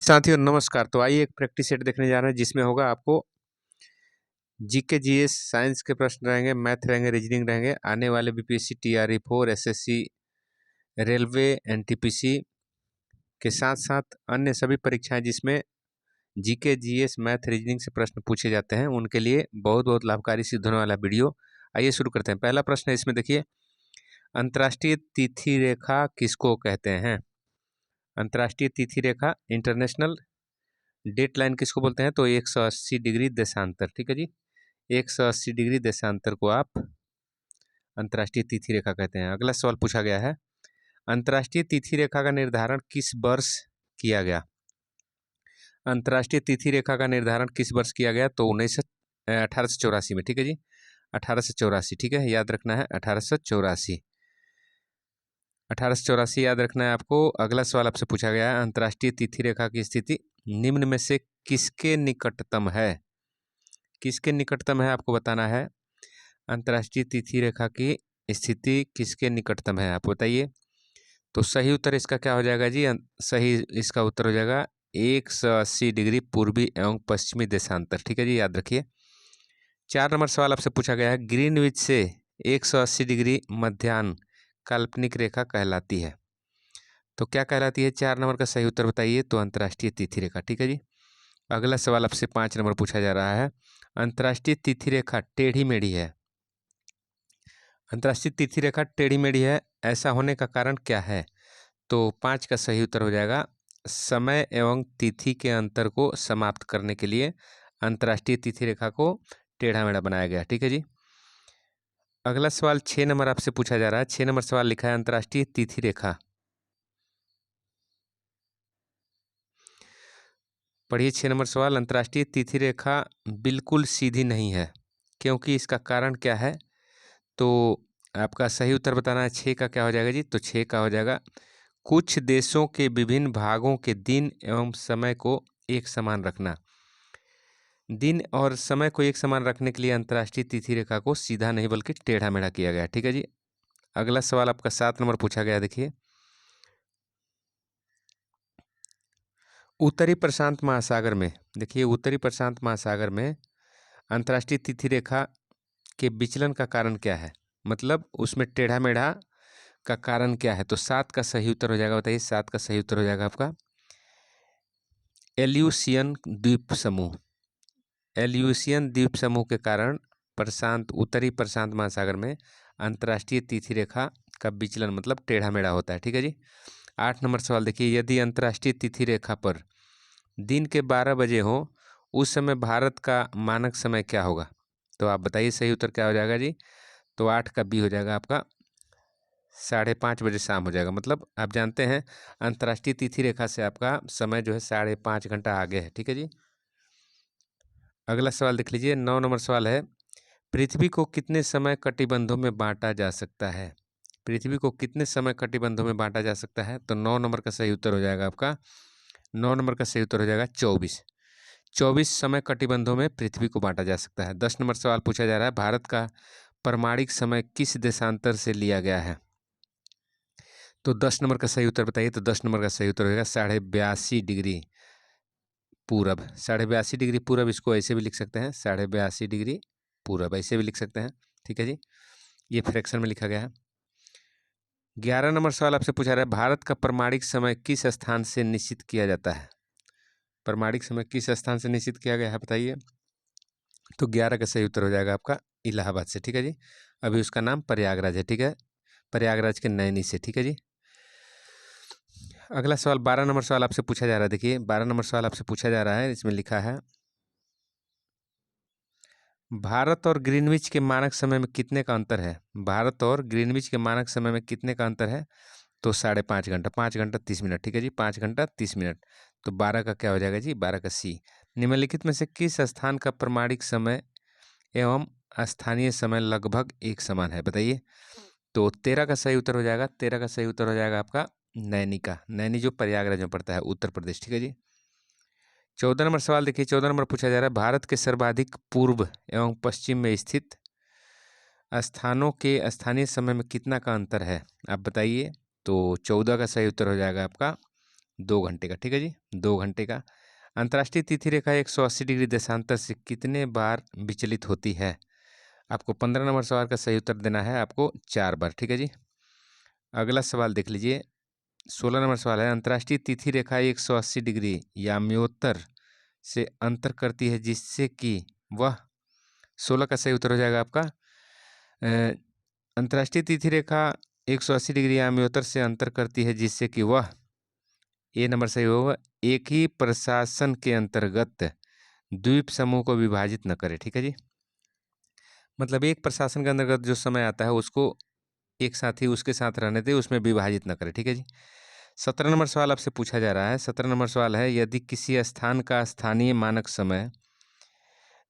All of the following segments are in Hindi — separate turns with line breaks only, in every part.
साथियों नमस्कार। तो आइए एक प्रैक्टिस सेट देखने जा रहे हैं जिसमें होगा आपको जीके जीएस साइंस के प्रश्न रहेंगे, मैथ रहेंगे, रीजनिंग रहेंगे। आने वाले BPSC TRE 4 SSC railway NTPC के साथ साथ अन्य सभी परीक्षाएं जिसमें जीके जीएस मैथ रीजनिंग से प्रश्न पूछे जाते हैं उनके लिए बहुत बहुत लाभकारी सिद्ध होने वाला वीडियो। आइए शुरू करते हैं। पहला प्रश्न है, इसमें देखिए, अंतर्राष्ट्रीय तिथि रेखा किसको कहते हैं? अंतर्राष्ट्रीय तिथि रेखा इंटरनेशनल डेट लाइन किसको बोलते हैं? तो 180 डिग्री देशांतर। ठीक है जी, 180 डिग्री देशांतर को आप अंतर्राष्ट्रीय तिथि रेखा कहते हैं। अगला सवाल पूछा गया है, अंतर्राष्ट्रीय तिथि रेखा का निर्धारण किस वर्ष किया गया? अंतर्राष्ट्रीय तिथि रेखा का निर्धारण किस वर्ष किया गया? तो 1884 में। ठीक है जी, 1884। ठीक है, याद रखना है 1884। 1884 याद रखना है आपको। अगला सवाल आपसे पूछा गया है, अंतर्राष्ट्रीय तिथि रेखा की स्थिति निम्न में से किसके निकटतम है? किसके निकटतम है आपको बताना है। अंतर्राष्ट्रीय तिथि रेखा की स्थिति किसके निकटतम है आप बताइए। तो सही उत्तर इसका क्या हो जाएगा जी? सही इसका उत्तर हो जाएगा 180 डिग्री पूर्वी एवं पश्चिमी देशांतर। ठीक है जी, याद रखिए। 4 नंबर सवाल आपसे पूछा गया है, ग्रीनविच से 180 डिग्री मध्याह्न काल्पनिक रेखा कहलाती है। तो क्या कहलाती है? 4 नंबर का सही उत्तर बताइए। तो अंतर्राष्ट्रीय तिथि रेखा। ठीक है जी। अगला सवाल आपसे 5 नंबर पूछा जा रहा है, अंतर्राष्ट्रीय तिथि रेखा टेढ़ी मेढ़ी है। अंतर्राष्ट्रीय तिथि रेखा टेढ़ी मेढ़ी है, ऐसा होने का कारण क्या है? तो 5 का सही उत्तर हो जाएगा, समय एवं तिथि के अंतर को समाप्त करने के लिए अंतर्राष्ट्रीय तिथि रेखा को टेढ़ा मेढ़ा बनाया गया। ठीक है जी। अगला सवाल 6 नंबर आपसे पूछा जा रहा है। 6 नंबर सवाल लिखा है, अंतर्राष्ट्रीय तिथि रेखा, पढ़िए 6 नंबर सवाल, अंतर्राष्ट्रीय तिथि रेखा बिल्कुल सीधी नहीं है, क्योंकि इसका कारण क्या है? तो आपका सही उत्तर बताना है। 6 का क्या हो जाएगा जी? तो 6 का हो जाएगा, कुछ देशों के विभिन्न भागों के दिन एवं समय को एक समान रखना। दिन और समय को एक समान रखने के लिए अंतर्राष्ट्रीय तिथि रेखा को सीधा नहीं बल्कि टेढ़ा मेढ़ा किया गया। ठीक है जी। अगला सवाल आपका 7 नंबर पूछा गया, देखिए, उत्तरी प्रशांत महासागर में, देखिए उत्तरी प्रशांत महासागर में अंतर्राष्ट्रीय तिथि रेखा के विचलन का कारण क्या है? मतलब उसमें टेढ़ा मेढ़ा का कारण क्या है? तो 7 का सही उत्तर हो जाएगा, बताइए। 7 का सही उत्तर हो जाएगा आपका एल्यूसियन द्वीप समूह। एल्यूसियन द्वीप समूह के कारण उत्तरी प्रशांत महासागर में अंतर्राष्ट्रीय तिथि रेखा का विचलन मतलब टेढ़ा मेढ़ा होता है। ठीक है जी। 8 नंबर सवाल देखिए, यदि अंतर्राष्ट्रीय तिथि रेखा पर दिन के 12 बजे हो उस समय भारत का मानक समय क्या होगा? तो आप बताइए सही उत्तर क्या हो जाएगा जी? तो 8 का बी हो जाएगा आपका, 5:30 बजे शाम हो जाएगा। मतलब आप जानते हैं अंतर्राष्ट्रीय तिथि रेखा से आपका समय जो है 5.5 घंटा आगे है। ठीक है जी। अगला सवाल देख लीजिए, 9 नंबर सवाल है, पृथ्वी को कितने समय कटिबंधों में बांटा जा सकता है? पृथ्वी को कितने समय कटिबंधों में बांटा जा सकता है? तो 9 नंबर का सही उत्तर हो जाएगा आपका, 9 नंबर का सही उत्तर हो जाएगा 24। 24 समय कटिबंधों में पृथ्वी को बांटा जा सकता है। 10 नंबर सवाल पूछा जा रहा है, भारत का प्रमाणिक समय किस देशांतर से लिया गया है? तो 10 नंबर का सही उत्तर बताइए। तो 10 नंबर का सही उत्तर होगा 82.5 डिग्री पूरब। 82.5 डिग्री पूरब, इसको ऐसे भी लिख सकते हैं, 82.5 डिग्री पूरब ऐसे भी लिख सकते हैं। ठीक है जी, ये फ्रैक्शन में लिखा गया है। 11 नंबर सवाल आपसे पूछा रहा है, भारत का प्रमाणिक समय किस स्थान से निश्चित किया जाता है? प्रमाणिक समय किस स्थान से निश्चित किया गया है बताइए। तो 11 का सही उत्तर हो जाएगा आपका इलाहाबाद से। ठीक है जी, अभी उसका नाम प्रयागराज है। ठीक है, प्रयागराज के नैनी से। ठीक है जी। अगला सवाल 12 नंबर सवाल आपसे पूछा जा रहा है, देखिए 12 नंबर सवाल आपसे पूछा जा रहा है, इसमें लिखा है, भारत और ग्रीनविच के मानक समय में कितने का अंतर है? भारत और ग्रीनविच के मानक समय में कितने का अंतर है? तो 5.5 घंटा, 5 घंटा 30 मिनट। ठीक है जी, 5 घंटा 30 मिनट। तो 12 का क्या हो जाएगा जी? 12 का सी। निम्नलिखित में से किस स्थान का प्रमाणिक समय एवं स्थानीय समय लगभग एक समान है बताइए। तो 13 का सही उत्तर हो जाएगा, 13 का सही उत्तर हो जाएगा आपका नैनी का। नैनी जो प्रयागराज में पड़ता है, उत्तर प्रदेश। ठीक है जी। 14 नंबर सवाल देखिए, 14 नंबर पूछा जा रहा है, भारत के सर्वाधिक पूर्व एवं पश्चिम में स्थित स्थानों के स्थानीय समय में कितना का अंतर है आप बताइए। तो 14 का सही उत्तर हो जाएगा आपका 2 घंटे का, ठीक है जी, 2 घंटे का। अंतर्राष्ट्रीय तिथि रेखा 180 डिग्री देशांतर से कितने बार विचलित होती है? आपको 15 नंबर सवाल का सही उत्तर देना है आपको 4 बार, ठीक है जी। अगला सवाल देख लीजिए, 16 नंबर सवाल है, अंतर्राष्ट्रीय तिथि रेखा 180 डिग्री याम्योत्तर से अंतर करती है जिससे कि वह 16 का सही उत्तर हो जाएगा आपका अंतर्राष्ट्रीय तिथि रेखा 180 डिग्री याम्योत्तर से अंतर करती है जिससे कि वह, ए नंबर सही होगा, एक ही प्रशासन के अंतर्गत द्वीप समूह को विभाजित न करे, ठीक है जी। मतलब एक प्रशासन के अंतर्गत जो समय आता है उसको एक साथ ही उसके साथ रहने दे, उसमें विभाजित न करे, ठीक है जी। 17 नंबर सवाल आपसे पूछा जा रहा है। 17 नंबर सवाल है, यदि किसी स्थान का स्थानीय मानक समय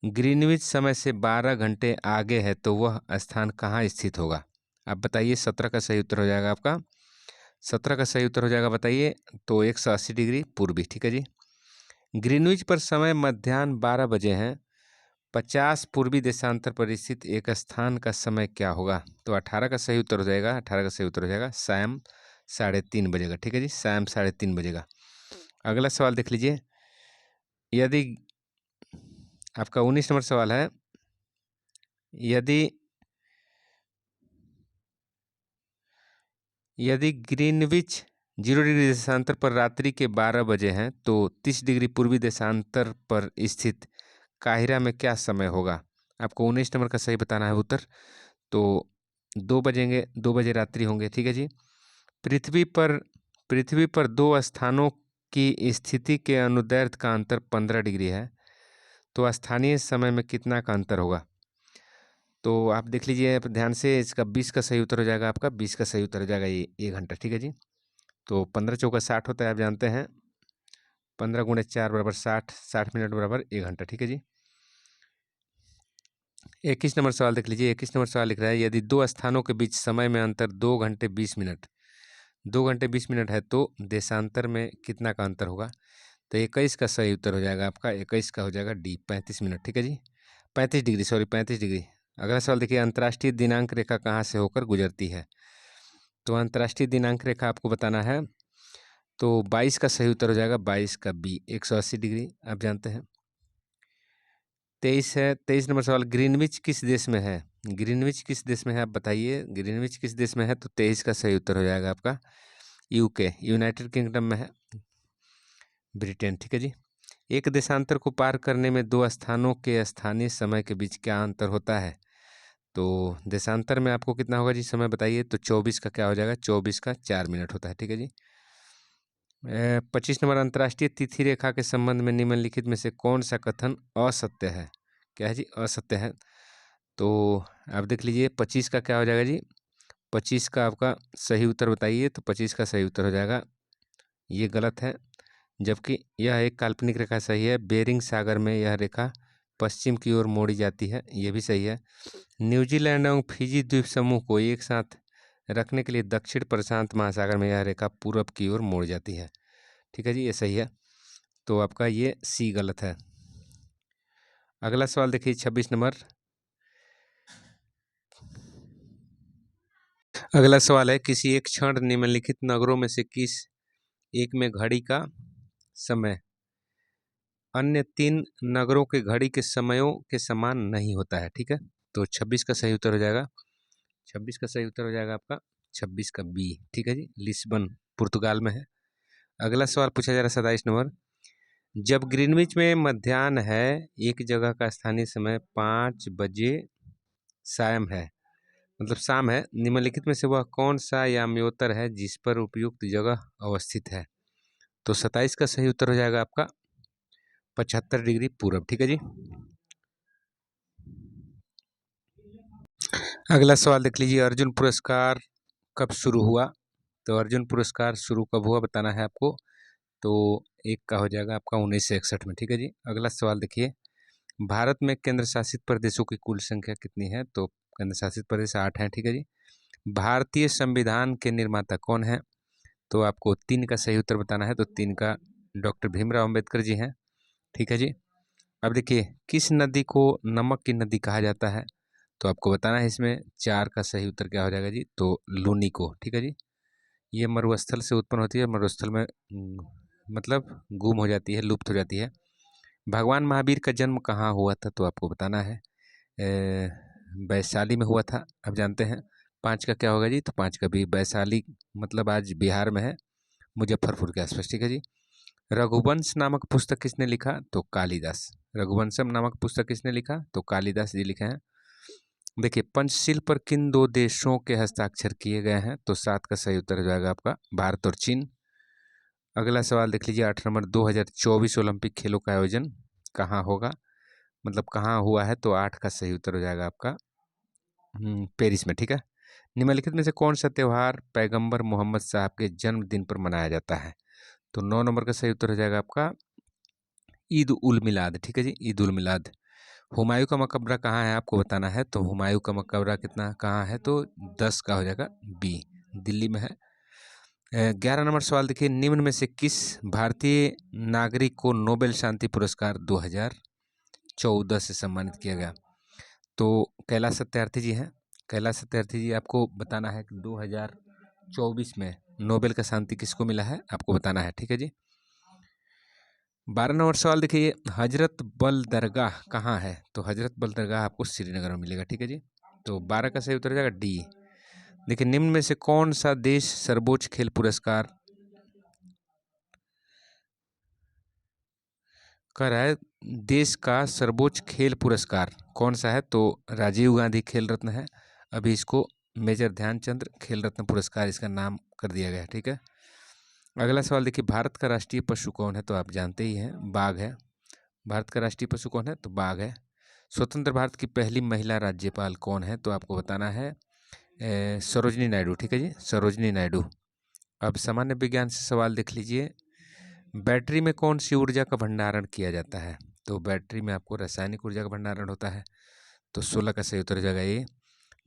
ग्रीनविच समय से 12 घंटे आगे है तो वह स्थान कहाँ स्थित होगा? आप बताइए। 17 का सही उत्तर हो जाएगा आपका, 17 का सही उत्तर हो जाएगा, बताइए, तो 180 डिग्री पूर्वी, ठीक है जी। ग्रीनविच पर समय मध्याह्न 12 बजे हैं, 50 पूर्वी देशांतर पर स्थित एक स्थान का समय क्या होगा? तो 18 का सही उत्तर हो जाएगा, 18 का सही उत्तर हो जाएगा शाम 3:30 बजे का, ठीक है जी, शाम 3:30 बजे का। अगला सवाल देख लीजिए, यदि आपका 19 नंबर सवाल है, यदि ग्रीनविच 0 डिग्री देशांतर पर रात्रि के 12 बजे हैं तो 30 डिग्री पूर्वी देशांतर पर स्थित काहिरा में क्या समय होगा? आपको 19 नंबर का सही बताना है उत्तर। तो 2 बजेंगे, 2 बजे रात्रि होंगे, ठीक है जी। पृथ्वी पर दो स्थानों की स्थिति के अनुदैर्ध्य का अंतर 15 डिग्री है, तो स्थानीय समय में कितना का अंतर होगा? तो आप देख लीजिए ध्यान से, इसका 20 का सही उत्तर हो जाएगा आपका, 20 का सही उत्तर हो जाएगा ये 1 घंटा, ठीक है जी। तो 15 चौका 60 होता है, आप जानते हैं, 15 गुणे 4 बराबर 60, 60 मिनट बराबर 1 घंटा, ठीक है जी। 21 नंबर सवाल देख लीजिए, 21 नंबर सवाल लिख रहा है, यदि दो स्थानों के बीच समय में अंतर 2 घंटे 20 मिनट, 2 घंटे 20 मिनट है तो देशांतर में कितना का अंतर होगा? तो 21 का सही उत्तर हो जाएगा आपका, 21 का हो जाएगा डी, 35 मिनट, ठीक है जी, 35 डिग्री, सॉरी 35 डिग्री। अगला सवाल देखिए, अंतर्राष्ट्रीय दिनांक रेखा कहाँ से होकर गुजरती है? तो अंतर्राष्ट्रीय दिनांक रेखा आपको बताना है, तो 22 का सही उत्तर हो जाएगा, 22 का बी, 180 डिग्री, आप जानते हैं। 23 है, 23 नंबर सवाल, ग्रीनविच किस देश में है? ग्रीनविच किस देश में है, आप बताइए, ग्रीनविच किस देश में है? तो 23 का सही उत्तर हो जाएगा आपका यूके, यूनाइटेड किंगडम में है, ब्रिटेन, ठीक है जी। एक देशांतर को पार करने में दो स्थानों के स्थानीय समय के बीच क्या अंतर होता है? तो देशांतर में आपको कितना होगा जी, समय बताइए। तो 24 का क्या हो जाएगा, 24 का 4 मिनट होता है, ठीक है जी। 25 नंबर, अंतर्राष्ट्रीय तिथि रेखा के संबंध में निम्नलिखित में से कौन सा कथन असत्य है? क्या है जी, असत्य है। तो आप देख लीजिए 25 का क्या हो जाएगा जी, 25 का आपका सही उत्तर बताइए। तो 25 का सही उत्तर हो जाएगा, ये गलत है, जबकि यह एक काल्पनिक रेखा सही है। बेरिंग सागर में यह रेखा पश्चिम की ओर मोड़ी जाती है, ये भी सही है। न्यूजीलैंड एवं फिजी द्वीप समूह को एक साथ रखने के लिए दक्षिण प्रशांत महासागर में यह रेखा पूरब की ओर मोड़ जाती है, ठीक है जी, ये सही है। तो आपका ये सी गलत है। अगला सवाल देखिए 26 नंबर, अगला सवाल है, किसी एक क्षण निम्नलिखित नगरों में से किस एक में घड़ी का समय अन्य 3 नगरों के घड़ी के समयों के समान नहीं होता है, ठीक है। तो 26 का सही उत्तर हो जाएगा, 26 का सही उत्तर हो जाएगा आपका 26 का बी, ठीक है जी, लिस्बन पुर्तगाल में है। अगला सवाल पूछा जा रहा है 27 नंबर, जब ग्रीनविच में मध्याह्न है, एक जगह का स्थानीय समय 5 बजे शाम है, मतलब शाम है, निम्नलिखित में से वह कौन सा याम्योत्तर है जिस पर उपयुक्त जगह अवस्थित है? तो 27 का सही उत्तर हो जाएगा आपका 75 डिग्री पूरब, ठीक है जी। अगला सवाल देख लीजिए, अर्जुन पुरस्कार कब शुरू हुआ? तो अर्जुन पुरस्कार शुरू कब हुआ बताना है आपको। तो एक का हो जाएगा आपका 1961 में, ठीक है जी। अगला सवाल देखिए, भारत में केंद्र शासित प्रदेशों की कुल संख्या कितनी है? तो केंद्र शासित प्रदेश 8 हैं, ठीक है जी। भारतीय संविधान के निर्माता कौन है? तो आपको 3 का सही उत्तर बताना है। तो 3 का डॉक्टर भीमराव अंबेडकर जी हैं, ठीक है जी। अब देखिए, किस नदी को नमक की नदी कहा जाता है? तो आपको बताना है इसमें 4 का सही उत्तर क्या हो जाएगा जी, तो लूनी को, ठीक है जी। ये मरुस्थल से उत्पन्न होती है, मरुस्थल में मतलब गुम हो जाती है, लुप्त हो जाती है। भगवान महावीर का जन्म कहाँ हुआ था, तो आपको बताना है वैशाली में हुआ था, आप जानते हैं। 5 का क्या होगा जी, तो 5 का भी वैशाली मतलब आज बिहार में है, मुजफ्फरपुर के आसपास, ठीक है जी। रघुवंश नामक पुस्तक किसने लिखा, तो कालिदास। रघुवंशम नामक पुस्तक किसने लिखा, तो कालिदास जी लिखे हैं। देखिए, पंचशील पर किन 2 देशों के हस्ताक्षर किए गए हैं, तो 7 का सही उत्तर हो जाएगा आपका भारत और चीन। अगला सवाल देख लीजिए 8 नंबर, 2024 ओलंपिक खेलों का आयोजन कहाँ होगा, मतलब कहाँ हुआ है, तो 8 का सही उत्तर हो जाएगा आपका पेरिस में, ठीक है। निम्नलिखित में से कौन सा त्यौहार पैगंबर मोहम्मद साहब के जन्मदिन पर मनाया जाता है, तो 9 नंबर का सही उत्तर हो जाएगा आपका ईद उल मिलाद, ठीक है जी, ईद उल मिलाद। हुमायूं का मकबरा कहाँ है, आपको बताना है, तो हुमायूं का मकबरा कितना कहाँ है, तो 10 का हो जाएगा बी, दिल्ली में है। 11 नंबर सवाल देखिए, निम्न में से किस भारतीय नागरिक को नोबेल शांति पुरस्कार 2014 से सम्मानित किया गया, तो कैलाश सत्यार्थी जी हैं। कैलाश सत्यार्थी जी, आपको बताना है कि 2024 में नोबेल का शांति किसको मिला है, आपको बताना है, ठीक है जी। 12 नंबर सवाल देखिए, हजरत बल दरगाह कहाँ है, तो हजरत बल दरगाह आपको श्रीनगर में मिलेगा, ठीक है जी। तो 12 का सही उत्तर हो जाएगा डी। देखिए, निम्न में से कौन सा देश सर्वोच्च खेल पुरस्कार कर रहा है, देश का सर्वोच्च खेल पुरस्कार कौन सा है, तो राजीव गांधी खेल रत्न है। अभी इसको मेजर ध्यानचंद खेल रत्न पुरस्कार इसका नाम कर दिया गया है, ठीक है। अगला सवाल देखिए, भारत का राष्ट्रीय पशु कौन है, तो आप जानते ही हैं, बाघ है। भारत का राष्ट्रीय पशु कौन है, तो बाघ है। स्वतंत्र भारत की पहली महिला राज्यपाल कौन है, तो आपको बताना है सरोजनी नायडू, ठीक है जी, सरोजनी नायडू। अब सामान्य विज्ञान से सवाल देख लीजिए, बैटरी में कौन सी ऊर्जा का भंडारण किया जाता है, तो बैटरी में आपको रासायनिक ऊर्जा का भंडारण होता है, तो 16 का सही उत्तर हो जाएगा ये।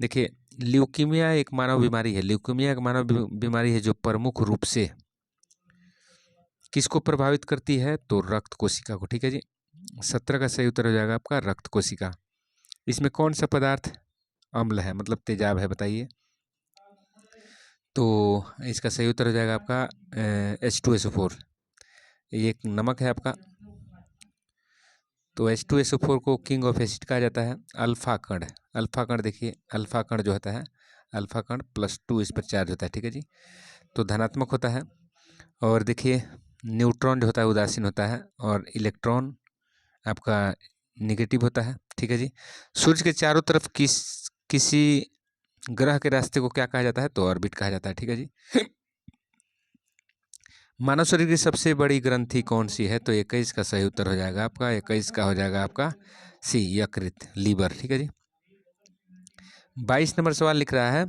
देखिए, ल्यूकीमिया एक मानव बीमारी है, ल्यूकीमिया एक मानव बीमारी है जो प्रमुख रूप से किसको प्रभावित करती है, तो रक्त कोशिका को, ठीक है जी। 17 का सही उत्तर हो जाएगा आपका रक्त कोशिका। इसमें कौन सा पदार्थ अम्ल है, मतलब तेजाब है, बताइए, तो इसका सही उत्तर हो जाएगा आपका H2SO4, ये एक नमक है आपका। तो H2SO4 को किंग ऑफ एसिड कहा जाता है। अल्फा कण, अल्फा कण देखिए, अल्फा कण जो होता है, अल्फा कण +2 इस पर चार्ज होता है, ठीक है जी, तो धनात्मक होता है। और देखिए, न्यूट्रॉन जो होता है उदासीन होता है, और इलेक्ट्रॉन आपका निगेटिव होता है, ठीक है जी। सूर्य के चारों तरफ किसी ग्रह के रास्ते को क्या कहा जाता है, तो ऑर्बिट कहा जाता है, ठीक है जी। मानव शरीर की सबसे बड़ी ग्रंथि कौन सी है, तो 21 का सही उत्तर हो जाएगा आपका, 21 का हो जाएगा आपका सी, यकृत, लीवर, ठीक है जी। 22 नंबर सवाल लिख रहा है,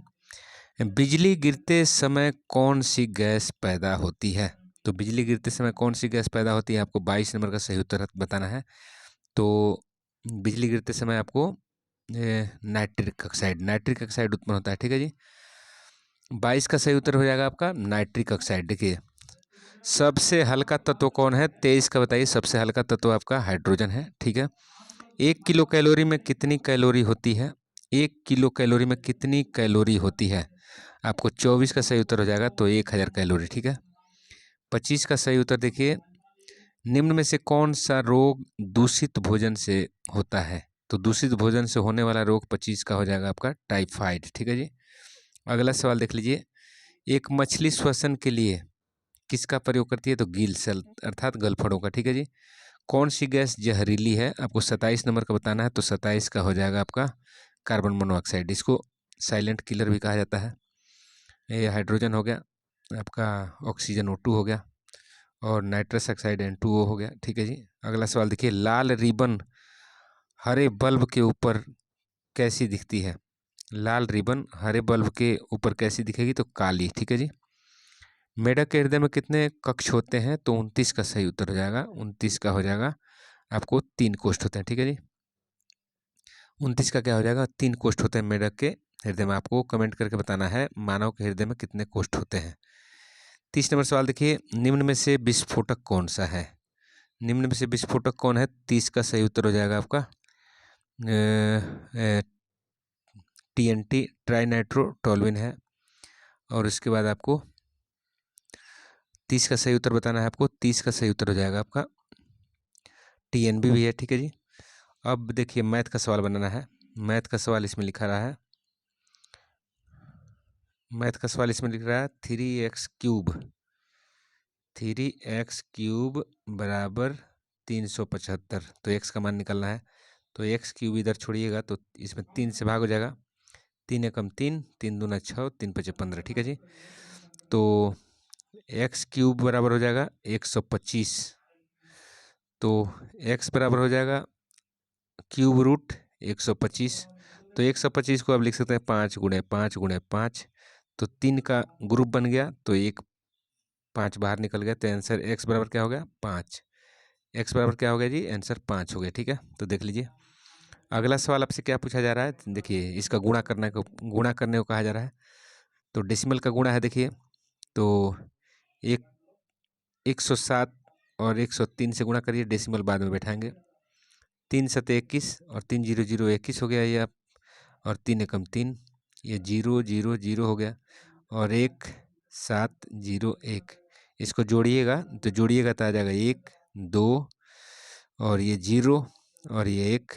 बिजली गिरते समय कौन सी गैस पैदा होती है, तो बिजली गिरते समय कौन सी गैस पैदा होती है, आपको 22 नंबर का सही उत्तर बताना है। तो बिजली गिरते समय आपको नाइट्रिक ऑक्साइड उत्पन्न होता है, ठीक है जी। 22 का सही उत्तर हो जाएगा आपका नाइट्रिक ऑक्साइड। देखिए, सबसे हल्का तत्व कौन है, 23 का बताइए, सबसे हल्का तत्व आपका हाइड्रोजन है, ठीक है। 1 किलो कैलोरी में कितनी कैलोरी होती है, 1 किलो कैलोरी में कितनी कैलोरी होती है, आपको 24 का सही उत्तर हो जाएगा, तो 1000 कैलोरी, ठीक है। 25 का सही उत्तर देखिए, निम्न में से कौन सा रोग दूषित भोजन से होता है, तो दूषित भोजन से होने वाला रोग 25 का हो जाएगा आपका टाइफाइड, ठीक है जी। अगला सवाल देख लीजिए, एक मछली श्वसन के लिए किसका प्रयोग करती है, तो गील सेल अर्थात गलफड़ों का, ठीक है जी। कौन सी गैस जहरीली है, आपको 27 नंबर का बताना है, तो 27 का हो जाएगा आपका कार्बन मोनोऑक्साइड, इसको साइलेंट किलर भी कहा जाता है। ये हाइड्रोजन हो गया आपका, ऑक्सीजन O2 हो गया, और नाइट्रस ऑक्साइड N2O हो गया, ठीक है जी। अगला सवाल देखिए, लाल रिबन हरे बल्ब के ऊपर कैसी दिखती है, लाल रिबन हरे बल्ब के ऊपर कैसी दिखेगी, तो काली, ठीक है जी। मेढक के हृदय में कितने कक्ष होते हैं, तो 29 का सही उत्तर हो जाएगा, 29 का हो जाएगा आपको 3 कोष्ठ होते हैं, ठीक है जी। 29 का क्या हो जाएगा, 3 कोष्ठ होते हैं मेढक के हृदय में, आपको कमेंट करके बताना है मानव के हृदय में कितने कोष्ठ होते हैं। 30 नंबर सवाल देखिए, निम्न में से विस्फोटक कौन सा है, निम्न में से विस्फोटक कौन है, 30 का सही उत्तर हो जाएगा आपका TNT, ट्राई नाइट्रो टोलुइन है। और इसके बाद आपको 30 का सही उत्तर बताना है आपको। 30 का सही उत्तर हो जाएगा आपका TNB भी है, ठीक है जी। अब देखिए मैथ का सवाल बनाना है। मैथ का सवाल इसमें लिखा रहा है, मैथ का सवाल इसमें लिख रहा है 3x³ बराबर 375। तो x का मान निकालना है। तो x³ इधर छोड़िएगा तो इसमें 3 से भाग हो जाएगा। 3 एकम 3, 3 दूना 6, 3 पचे 15, ठीक है जी। तो x³ बराबर हो जाएगा 125। तो x बराबर हो जाएगा क्यूब रूट 125। तो 125 को आप लिख सकते हैं 5 गुणे 5 गुणे 5। तो 3 का ग्रुप बन गया, तो 5 बाहर निकल गया। तो आंसर x बराबर क्या हो गया? 5। x बराबर क्या हो गया जी? आंसर 5 हो गया, ठीक है। तो देख लीजिए अगला सवाल आपसे क्या पूछा जा रहा है। देखिए इसका गुणा करने को कहा जा रहा है। तो डेसिमल का गुणा है, देखिए तो 107 और 103 से गुणा करिए, डेसिमल बाद में बैठाएंगे। 3 सते 21 और 3 जीरो जीरो 21 हो गया ये आप, और 3 एकम 3, ये 0 0 0 हो गया, और 1701। इसको जोड़िएगा तो आ जाएगा 1 2 और ये 0 और ये 1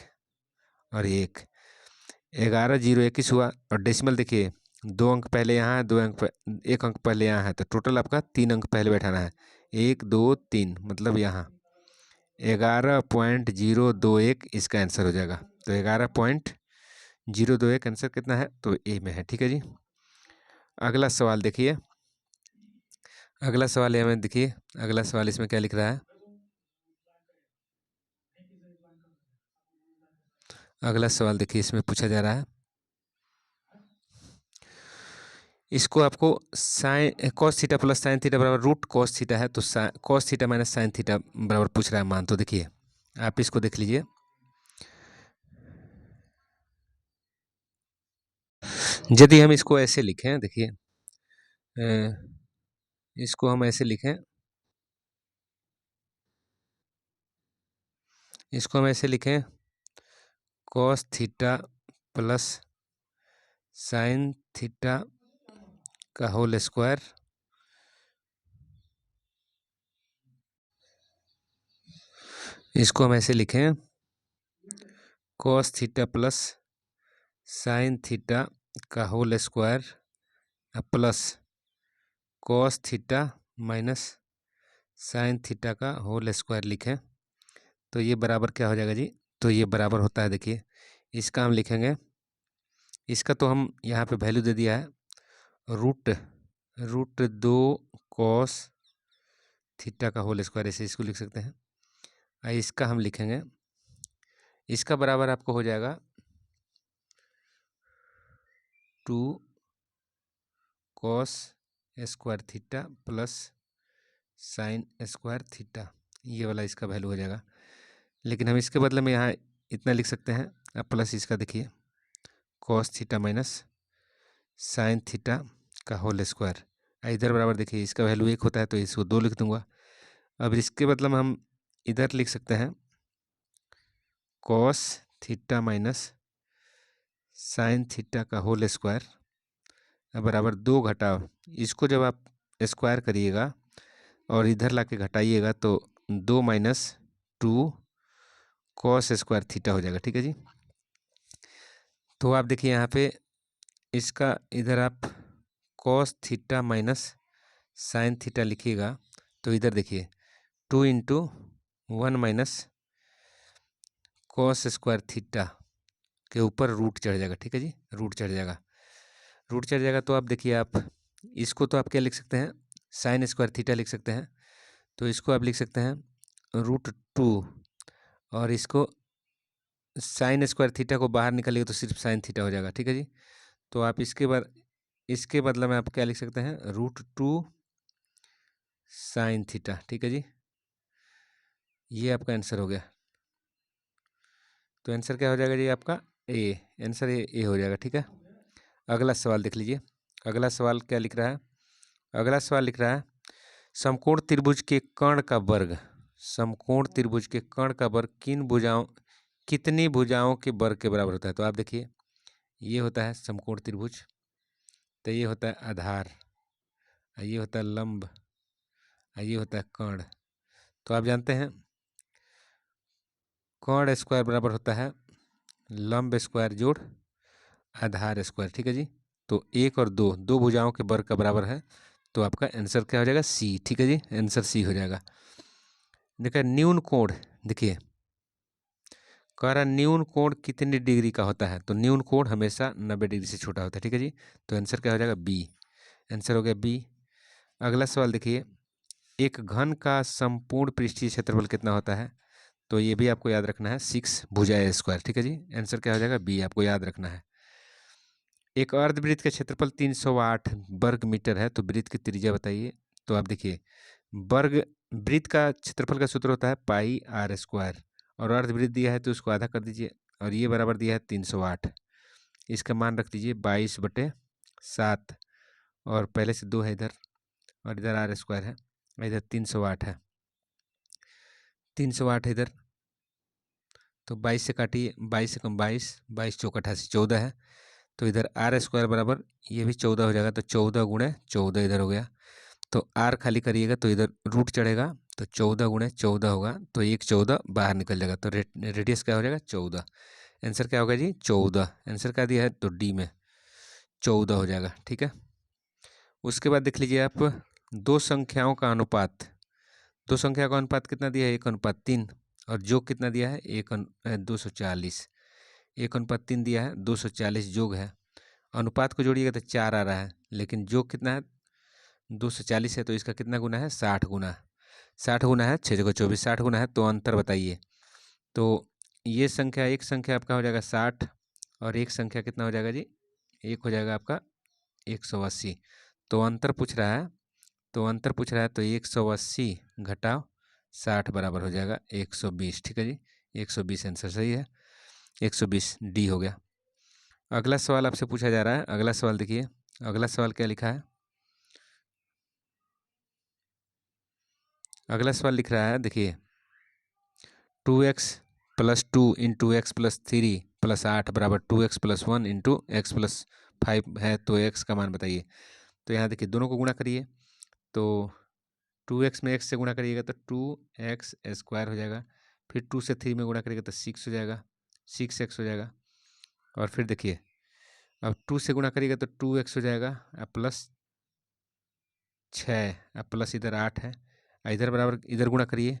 और ये 1, 11 0 21 हुआ। और डेसिमल देखिए 2 अंक पहले यहाँ है, 1 अंक पहले यहाँ है, तो टोटल आपका 3 अंक पहले बैठाना है। 1 2 3 मतलब यहाँ 11.021 इसका आंसर हो जाएगा। तो 11.021 आंसर कितना है? तो ए में है, ठीक है जी। अगला सवाल देखिए, अगला सवाल है, हमें देखिए अगला सवाल इसमें क्या लिख रहा है। अगला सवाल देखिए इसमें पूछा जा रहा है, इसको आपको sine cos theta plus sine theta बराबर रूट कॉस थीटा है। तो cos theta minus sine theta बराबर पूछ रहा है मान। तो देखिए आप इसको देख लीजिए, यदि हम इसको ऐसे लिखें, देखिए इसको हम ऐसे लिखें, इसको हम ऐसे लिखें cos theta plus sine theta का होल स्क्वायर इसको हम ऐसे लिखें cos theta plus sine theta का whole square plus cos theta minus sine theta का होल स्क्वायर लिखें। तो ये बराबर क्या हो जाएगा जी? तो ये बराबर होता है, देखिए इसका हम लिखेंगे, इसका तो हम यहाँ पे वैल्यू दे दिया है, रूट 2 कॉस थीटा का होल स्क्वायर, ऐसे इसको लिख सकते हैं। इसका हम लिखेंगे, इसका बराबर आपको हो जाएगा 2 cos square theta plus sine square theta, ये वाला इसका वैल्यू हो जाएगा। लेकिन हम इसके बदले में यहाँ इतना लिख सकते हैं, अब प्लस इसका देखिए cos theta minus sine theta का होल स्क्वायर। इधर बराबर देखिए इसका वैल्यू 1 होता है, तो इसको 2 लिख दूंगा। अब इसके बदले में हम इधर लिख सकते हैं cos theta minus sine theta का होल स्क्वायर बराबर 2 घटाव, इसको जब आप स्क्वायर करिएगा और इधर ला के घटाइएगा तो 2 माइनस 2 कॉस स्क्वायर थीटा हो जाएगा, ठीक है जी। तो आप देखिए यहाँ पे इसका इधर आप cos theta minus sine theta लिखिएगा, तो इधर देखिए 2 into 1 minus cos square theta के ऊपर रूट चढ़ जाएगा, ठीक है जी, रूट चढ़ जाएगा। रूट चढ़ जाएगा तो आप देखिए आप इसको तो आप क्या लिख सकते हैं, साइन स्क्वायर थीटा लिख सकते हैं। तो इसको आप लिख सकते हैं √2, और इसको साइन स्क्वायर थीटा को बाहर निकालिएगा तो सिर्फ साइन थीटा हो जाएगा, ठीक है जी। तो आप इसके बदले में आप क्या लिख सकते हैं, √2 साइन थीटा, ठीक है जी। ये आपका आंसर हो गया। तो आंसर क्या हो जाएगा जी आपका? ए। आंसर ए हो जाएगा, ठीक है। अगला सवाल देख लीजिए, अगला सवाल क्या लिख रहा है। अगला सवाल लिख रहा है समकोण त्रिभुज के कर्ण का वर्ग, समकोण त्रिभुज के कर्ण का वर्ग कितनी भुजाओं के वर्ग के बराबर होता है। तो आप देखिए ये होता है समकोण त्रिभुज, तो ये होता है आधार, ये होता है लंब, ये होता है कर्ण। तो आप जानते हैं कर्ण स्क्वायर बराबर होता है लंब स्क्वायर जोड़ आधार स्क्वायर, ठीक है जी। तो एक और दो, दो भुजाओं के वर्ग का बराबर है, तो आपका आंसर क्या हो जाएगा? सी, ठीक है जी, आंसर सी हो जाएगा। देखिए न्यून कोण, देखिए कह रहा न्यून कोण कितनी डिग्री का होता है, तो न्यून कोण हमेशा 90 डिग्री से छोटा होता है, ठीक है जी। तो आंसर क्या हो जाएगा? बी, आंसर हो गया बी। अगला सवाल देखिए, एक घन का संपूर्ण पृष्ठीय क्षेत्रफल कितना होता है? तो ये भी आपको याद रखना है 6 भुजा ए स्क्वायर, ठीक है जी। आंसर क्या हो जाएगा? बी, आपको याद रखना है। एक अर्धवृत्त का क्षेत्रफल 308 वर्ग मीटर है, तो वृत्त की त्रिज्या बताइए। तो आप देखिए वर्ग वृत्त का क्षेत्रफल का सूत्र होता है पाई आर स्क्वायर, और अर्धवृत्त दिया है तो उसको आधा कर दीजिए, और ये बराबर दिया है 308। इसका मान रख दीजिए 22/7, और पहले से 2 है इधर, और इधर आर स्क्वायर है, इधर 308 है, 308 है इधर। तो 22 से काटिए, 22 से कम 22, 22 चौक 88, 14 है। तो इधर आर स्क्वायर बराबर ये भी 14 हो जाएगा, तो 14 × 14 इधर हो गया। तो आर खाली करिएगा तो इधर रूट चढ़ेगा, तो 14 × 14 होगा, तो 1/14 बाहर निकल जाएगा, तो रेडियस क्या हो जाएगा? 14। आंसर क्या होगा जी? 14। आंसर क्या दिया है? तो डी में 14 हो जाएगा, ठीक है। उसके बाद देख लीजिए आप, दो संख्याओं का अनुपात, दो संख्या का अनुपात कितना दिया है? 1:3, और जोग कितना दिया है? 240, 1:3 दिया है, 240 जोग है। अनुपात को जोड़िएगा तो 4 आ रहा है, लेकिन जोग कितना है? 240 है, तो इसका कितना गुना है? 60 गुना, 60 गुना है 6 जगह 24, 60 गुना है, तो अंतर बताइए। तो ये संख्या, एक संख्या आपका हो जाएगा 60, और एक संख्या कितना हो जाएगा जी? एक हो जाएगा आपका 180। तो अंतर पूछ रहा है, तो अंतर पूछ रहा है, तो 180 घटाओ 60 बराबर हो जाएगा 120, ठीक है जी। 120 आंसर सही है, 120 डी हो गया। अगला सवाल आपसे पूछा जा रहा है, अगला सवाल देखिए, अगला सवाल क्या लिखा है? अगला सवाल लिख रहा है, देखिए 2x + 2 × x + 3 + 8 बराबर 2x + 1 × x + 5 है, तो x का मान बताइए। तो यहाँ देखिए दोनों को गुणा करिए, तो 2x में x से गुणा करिएगा तो 2x² हो जाएगा, फिर 2 से 3 में गुणा करिएगा तो 6 हो जाएगा, 6x हो जाएगा। और फिर देखिए अब 2 से गुणा करिएगा तो 2x हो जाएगा, प्लस 6, प्लस इधर 8 है, इधर बराबर इधर गुणा करिए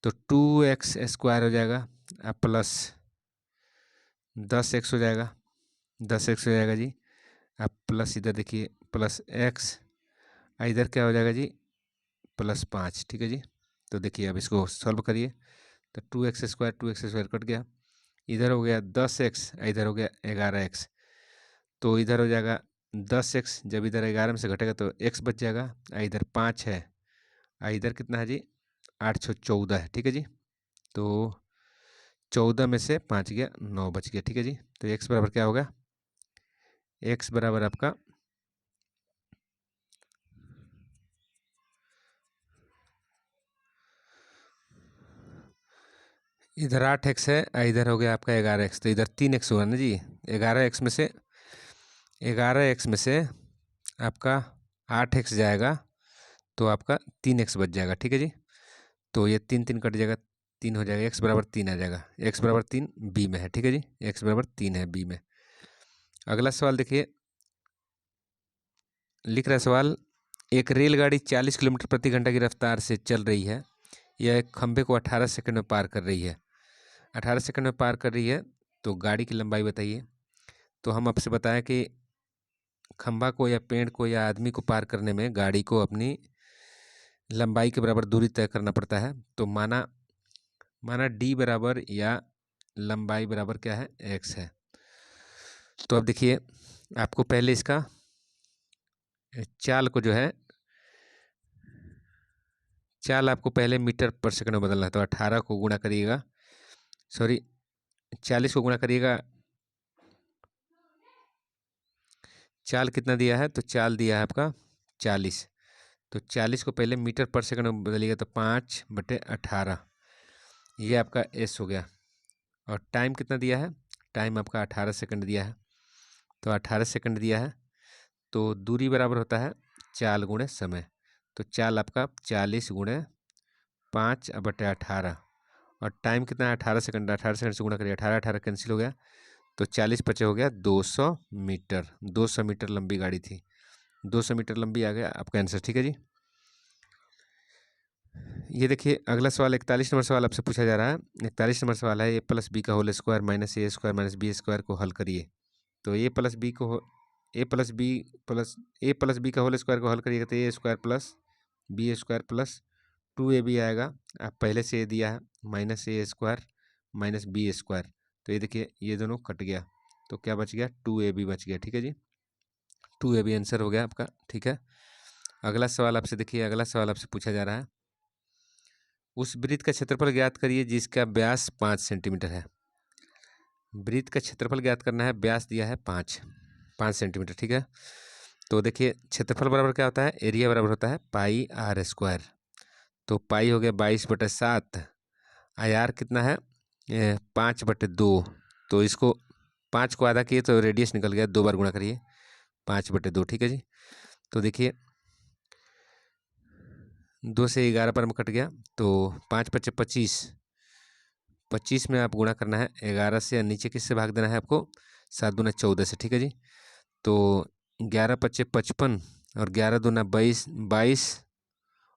तो 2x² हो जाएगा, प्लस 10x हो जाएगा, 10x हो जाएगा जी। अब प्लस इधर देखिए प्लस x, इधर क्या हो जाएगा जी? +5, ठीक है जी। तो देखिए अब इसको सॉल्व करिए, तो 2x² कट गया, इधर हो गया 10x, इधर हो गया 11x, तो इधर हो जाएगा 10x, जब इधर 11 में से घटेगा तो x बच जाएगा, इधर 5 है, इधर कितना है जी? 814 है, ठीक है जी। तो 14 में से 5 गया, 9 बच गया, ठीक है जी। तो x बराबर क्या होगा? x बराबर आपका इधर 8x है, इधर हो गया आपका 11x, तो इधर 3x हुआ ना जी। 11x में से 11x में से आपका 8x जाएगा, तो आपका 3x बच जाएगा, ठीक है जी। तो ये 3 3 कट जाएगा, 3 हो जाएगा, x बराबर 3 आ जाएगा, x बराबर 3 बी में है, ठीक है जी। x बराबर 3 है बी में। अगला सवाल देखिए, लिख रहा है सवाल, एक रेलगाड़ी 40 किलोमीटर प्रति घंटा की रफ्तार से चल रही है, यह एक खंभे को 18 सेकंड में पार कर रही है, 18 सेकंड में पार कर रही है, तो गाड़ी की लंबाई बताइए। तो हम आपसे बताएं कि खंभा को या पेड़ को या आदमी को पार करने में गाड़ी को अपनी लंबाई के बराबर दूरी तय करना पड़ता है। तो माना डी बराबर या लंबाई बराबर क्या है? x है। तो अब देखिए आपको पहले इसका चाल को जो है, चाल आपको पहले मीटर पर सेकंड में बदलना है, तो 18 को गुणा करिएगा, सॉरी 40 को गुणा करिएगा, चाल कितना दिया है? तो चाल दिया है आपका 40, तो 40 को पहले मीटर पर सेकंड में बदलिएगा, तो 5/18, ये आपका s हो गया। और टाइम कितना दिया है? टाइम आपका 18 सेकंड दिया है, तो 18 सेकंड दिया है, तो दूरी बराबर होता है चाल गुणे समय, तो चाल आपका 40 गुणे 5/18 और टाइम कितना है 18 सेकंड, 18 सेकंड से गुणा करिए, 18 18 कैंसिल हो गया तो 40 पचे हो गया 200 मीटर। 200 मीटर लंबी गाड़ी थी, 200 मीटर लंबी आ गया आपका आंसर। ठीक है जी। ये देखिए अगला सवाल 41 नंबर सवाल आपसे पूछा जा रहा है। 41 नंबर सवाल है a+b का whole square minus A square minus B square को हल करिए। तो a+b का होल स्क्वायर को हल करिएगा तो A square plus B square plus 2ab आएगा। आप पहले से ये दिया है minus A square minus B square, तो ये देखिए ये दोनों कट गया तो क्या बच गया 2ab बच गया। ठीक है जी, 2ab आंसर हो गया आपका। ठीक है, अगला सवाल आपसे देखिए, अगला सवाल आपसे पूछा जा रहा है उस वृत्त का क्षेत्रफल ज्ञात करिए जिसका व्यास 5 सेंटीमीटर है। वृत्त का क्षेत्रफल ज्ञात करना है, व्यास दिया है 5 सेंटीमीटर। ठीक है, तो देखिए क्षेत्रफल बराबर क्या होता है, एरिया बराबर होता है पाई आर स्क्वायर। तो पाई हो गया 22/7, आर कितना है 5/2। तो इसको 5 को आधा किए तो रेडियस निकल गया, 2 बार गुणा करिए 5/2। ठीक है जी, तो देखिए 2 से 11 पर में कट गया तो 5×5 = 25, 25 में आप गुणा करना है 11 से, नीचे किससे भाग देना है आपको 7 दूना 14 से। ठीक है जी, तो 11×5 = 55 और 11 दूना 22, 22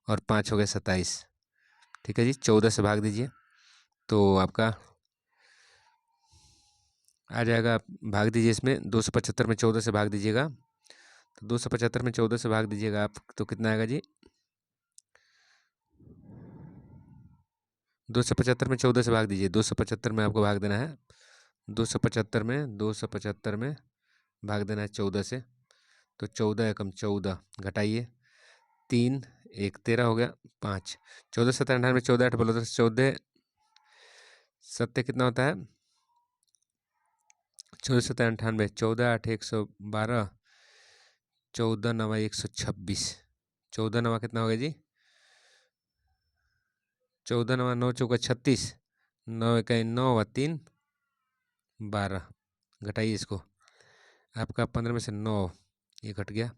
और 5 हो गया 27। ठीक है जी, 14 से भाग दीजिए तो आपका आ जाएगा, भाग दीजिए इसमें 275 में 14 से भाग दीजिएगा तो 275 में 14 से भाग दीजिएगा आप तो कितना आएगा जी 275 में 14 से भाग दीजिए, 275 में आपको भाग देना है 275 में भाग देना है 14 से, तो 14 एकम 14 घटाइए 3 1 13 हो गया 5, 14 7 98 14 8 बोलो तो 14 7 कितना होता है 14 7 98 14 8 112 14 9 126, 14 9 कितना हो गया जी 14 9 9 चौका 36, 9 1 9 व 3 12, घटाइए इसको आपका 15 में से 9 ये घट गया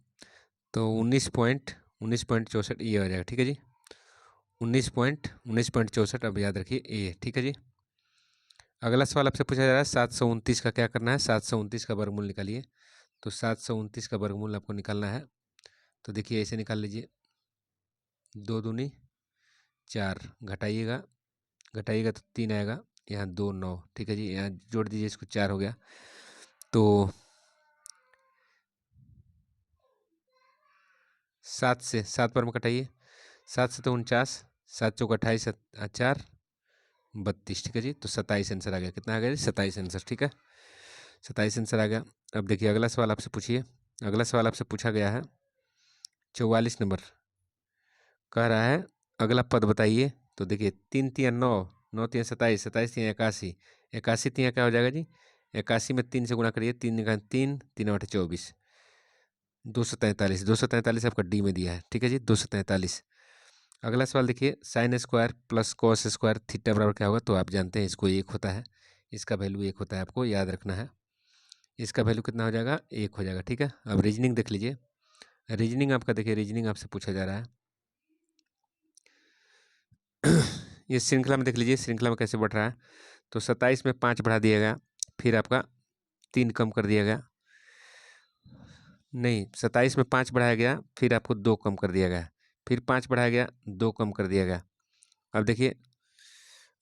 तो 19.64 ये हो जाएगा। ठीक है जी, 19.64 अब याद रखिए ए। ठीक है जी, अगला सवाल आपसे पूछा जा रहा है 729 का क्या करना है, 729 का वर्गमूल निकालिए। तो 729 का वर्गमूल आपको निकालना है तो देखिए ऐसे निकाल लीजिए 2 दूनी 4, घटाइएगा तो 3 आएगा, यहाँ 2 9। ठीक है जी, यहाँ जोड़ दीजिए इसको 4 हो गया तो 7 पर में कटाइए, 7 से तो 49, 7 चौक 28 4 32। ठीक है जी, तो 27 आंसर आ गया। कितना आ गया जी 27 आंसर। ठीक है, 27 आंसर आ गया। अब देखिए अगला सवाल आपसे पूछिए, अगला सवाल आपसे पूछा गया है 44 नंबर, कह रहा है अगला पद बताइए। तो देखिए 3 3 9, 9 3 27, 27 3 81, 81 3 क्या हो जाएगा जी 81 में 3 से गुणा करिए, 3 3 3 8 24, 243, 243 आपका डी में दिया है। ठीक है जी, 243। अगला सवाल देखिए sine square plus cos square theta बराबर क्या होगा। तो आप जानते हैं इसको 1 होता है, इसका वैल्यू 1 होता है, आपको याद रखना है। इसका वैल्यू कितना हो जाएगा 1 हो जाएगा। ठीक है, अब रीजनिंग देख लीजिए, रीजनिंग आपका देखिए, रीजनिंग आपसे पूछा जा रहा है ये श्रृंखला में देख लीजिए, श्रृंखला में कैसे बढ़ रहा है। तो 27 में 5 बढ़ा दिया गया, फिर आपका 3 कम कर दिया गया, नहीं 27 में 5 बढ़ाया गया, फिर आपको 2 कम कर दिया गया, फिर 5 बढ़ाया गया, 2 कम कर दिया गया। अब देखिए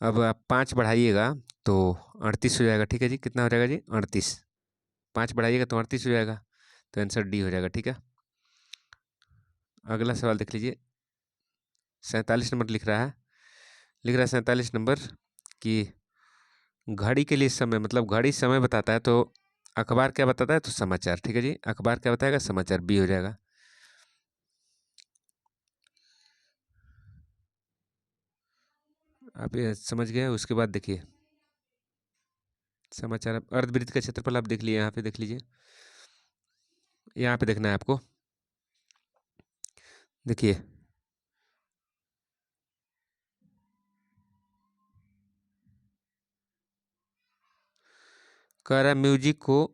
अब आप 5 बढ़ाइएगा तो 38 हो जाएगा। ठीक है जी, कितना हो जाएगा जी 38, 5 बढ़ाइएगा तो 38 हो जाएगा, तो आंसर डी हो जाएगा। ठीक है, अगला सवाल देख लीजिए 47 नंबर लिख रहा है 47 नंबर कि घड़ी के लिए समय, मतलब घड़ी समय बताता है तो अखबार क्या बताता है तो समाचार। ठीक है जी, अखबार क्या बताएगा समाचार, बी हो जाएगा। आप ये समझ गए। उसके बाद देखिए समाचार, अर्धवृत्त का क्षेत्रफल आप देख लिए, यहाँ पे देख लीजिए, यहाँ पे देखना है आपको। देखिए कह रहा है म्यूजिक को,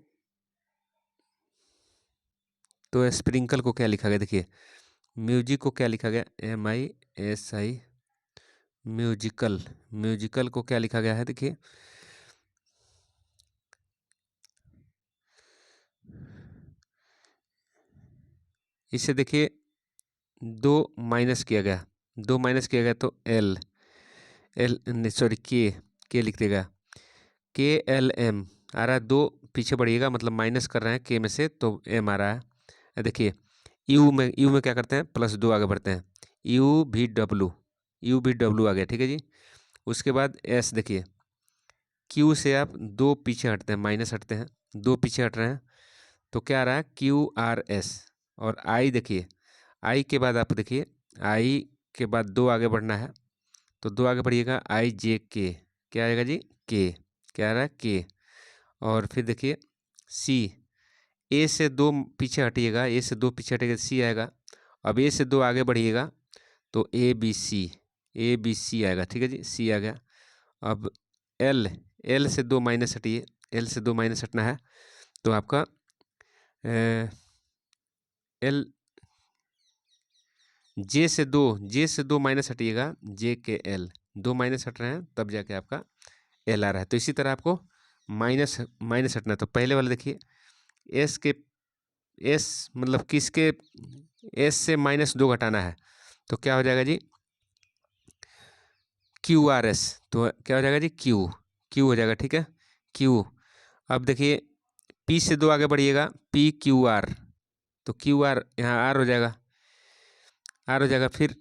तो स्प्रिंकल को क्या लिखा गया देखिए म्यूजिक को क्या लिखा गया, MISI, म्यूजिकल, म्यूजिकल को क्या लिखा गया है, देखिए इसे देखिए 2 माइनस किया गया, 2 माइनस किया गया तो एल सॉरी के लिख देगा, KLM आ रहा है, 2 पीछे बढ़िएगा मतलब माइनस कर रहे हैं के में से, तो M आ रहा है। देखिए यू में क्या करते हैं, +2 आगे बढ़ते हैं, UVW आ गया, ठीक है जी। उसके बाद S देखिए, Q से आप 2 पीछे हटते हैं, माइनस हटते हैं, 2 पीछे हट रहे हैं, तो क्या आ रहा है, QRS। और I देखिए, I के बाद आप देखिए, I के बाद 2 आगे बढ़ना है, तो 2 आगे बढ़िएगा, IJK, क्या आएगा जी, K, क्या आ रहा है, K। और फिर देखिए C, A से 2 पीछे हटिएगा, A से 2 पीछे हटेगा, C आएगा। अब A से 2 आगे बढ़िएगा तो ABC आएगा, ठीक है जी, C आ गया। अब L से 2 माइनस हटिए, L से 2 माइनस हटना है, तो आपका L, J से 2 माइनस हटिएगा, JKL, 2 माइनस हट रहे हैं तब जाके आपका L आ रहा है। तो इसी तरह आपको माइनस हटना है। तो पहले वाले देखिए, S मतलब किसके, S से -2 घटाना है, तो क्या हो जाएगा जी, QRS, तो क्या हो जाएगा जी, Q हो जाएगा, ठीक है, Q। अब देखिए P से 2 आगे बढ़िएगा, PQR, तो QR यहाँ R हो जाएगा, फिर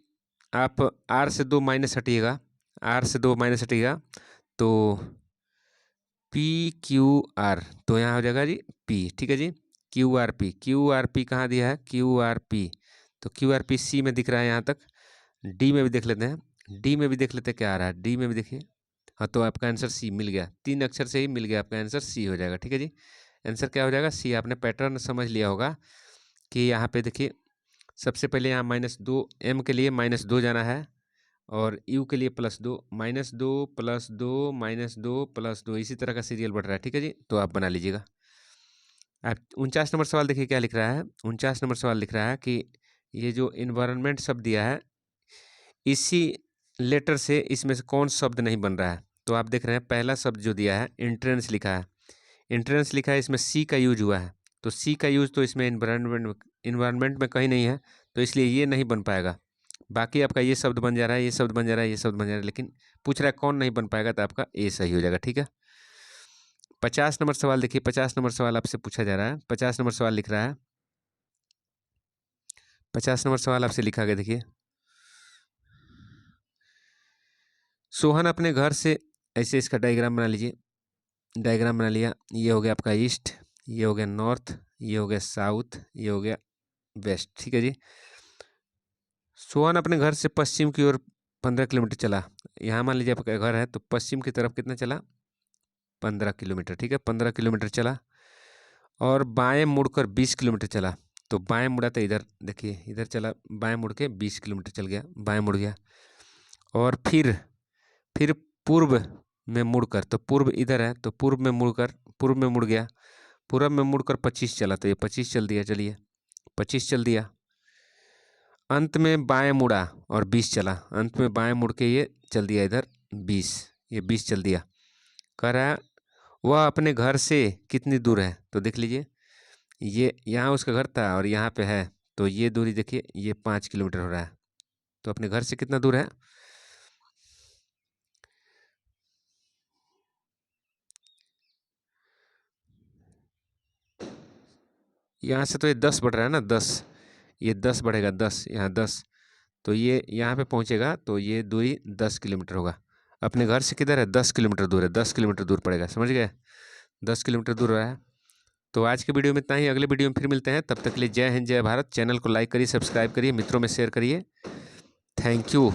आप R से 2 माइनस हटिएगा, तो PQR, तो यहाँ हो जाएगा जी P, ठीक है जी, QRP कहाँ दिया है, QRP, तो QRP C में दिख रहा है यहाँ तक। D में भी देख लेते हैं, क्या आ रहा है, D में भी देखिए। हाँ, तो आपका आंसर C मिल गया, 3 अक्षर से ही मिल गया, आपका आंसर C हो जाएगा, ठीक है जी। आंसर क्या हो जाएगा, C। आपने पैटर्न समझ लिया होगा कि यहाँ पे देखिए सबसे पहले यहाँ -2, M के लिए -2 जाना है, और U के लिए +2, -2 +2 -2 +2, इसी तरह का सीरियल बढ़ रहा है, ठीक है जी। तो आप बना लीजिएगा। आप 49 नंबर सवाल देखिए क्या लिख रहा है, 49 नंबर सवाल लिख रहा है कि ये जो इन्वायरमेंट शब्द दिया है, इसी लेटर से इसमें से कौन शब्द नहीं बन रहा है। तो आप देख रहे हैं पहला शब्द जो दिया है, एंट्रेंस लिखा है, इसमें सी का यूज हुआ है, तो सी का यूज तो इसमें इन्वायरमेंट में कहीं नहीं है, तो इसलिए ये नहीं बन पाएगा। बाकी आपका ये शब्द बन जा रहा है, ये शब्द बन जा रहा है, ये शब्द बन जा रहा है, लेकिन पूछ रहा है कौन नहीं बन पाएगा, तो आपका ए सही हो जाएगा, ठीक है। 50 नंबर सवाल देखिए, 50 नंबर सवाल आपसे पूछा जा रहा है, 50 नंबर सवाल लिख रहा है, 50 नंबर सवाल आपसे लिखा गया, देखिए सोहन अपने घर से, ऐसे इसका डायग्राम बना लीजिए, डायग्राम बना लिया, ये हो गया आपका ईस्ट, ये हो गया नॉर्थ, ये हो गया साउथ, ये हो गया वेस्ट, ठीक है जी। सोहन अपने घर से पश्चिम की ओर 15 किलोमीटर चला, यहाँ मान लीजिए आपका घर है, तो पश्चिम की तरफ कितना चला, 15 किलोमीटर, ठीक है, 15 किलोमीटर चला, और बाएं मुड़कर 20 किलोमीटर चला, तो बाएं मुड़ा तो इधर देखिए, इधर चला, बाएं मुड़ के 20 किलोमीटर चल गया, बाएं मुड़ गया, और फिर पूर्व में मुड़कर, तो पूर्व इधर है, तो पूर्व में मुड़ गया, पूर्व में मुड़कर 25 चला, तो ये 25 चल दिया, चलिए 25 चल दिया, अंत में बाएं मुड़ा और 20 चला, अंत में बाएं मुड़ के ये चल दिया इधर 20, ये 20 चल दिया। कह रहा है वह अपने घर से कितनी दूर है, तो देख लीजिए, ये यहाँ उसका घर था और यहाँ पे है, तो ये दूरी देखिए, ये 5 किलोमीटर हो रहा है, तो अपने घर से कितना दूर है, यहाँ से तो ये 10 बढ़ रहा है ना, 10, ये 10 बढ़ेगा, 10 यहाँ 10, तो ये यहाँ पे पहुँचेगा, तो ये दूरी 10 किलोमीटर होगा। अपने घर से किधर है, 10 किलोमीटर दूर है, 10 किलोमीटर दूर पड़ेगा, समझ गए, 10 किलोमीटर दूर रहा है। तो आज के वीडियो में इतना ही, अगले वीडियो में फिर मिलते हैं, तब तक के लिए जय हिंद जय भारत। चैनल को लाइक करिए, सब्सक्राइब करिए, मित्रों में शेयर करिए। Thank you.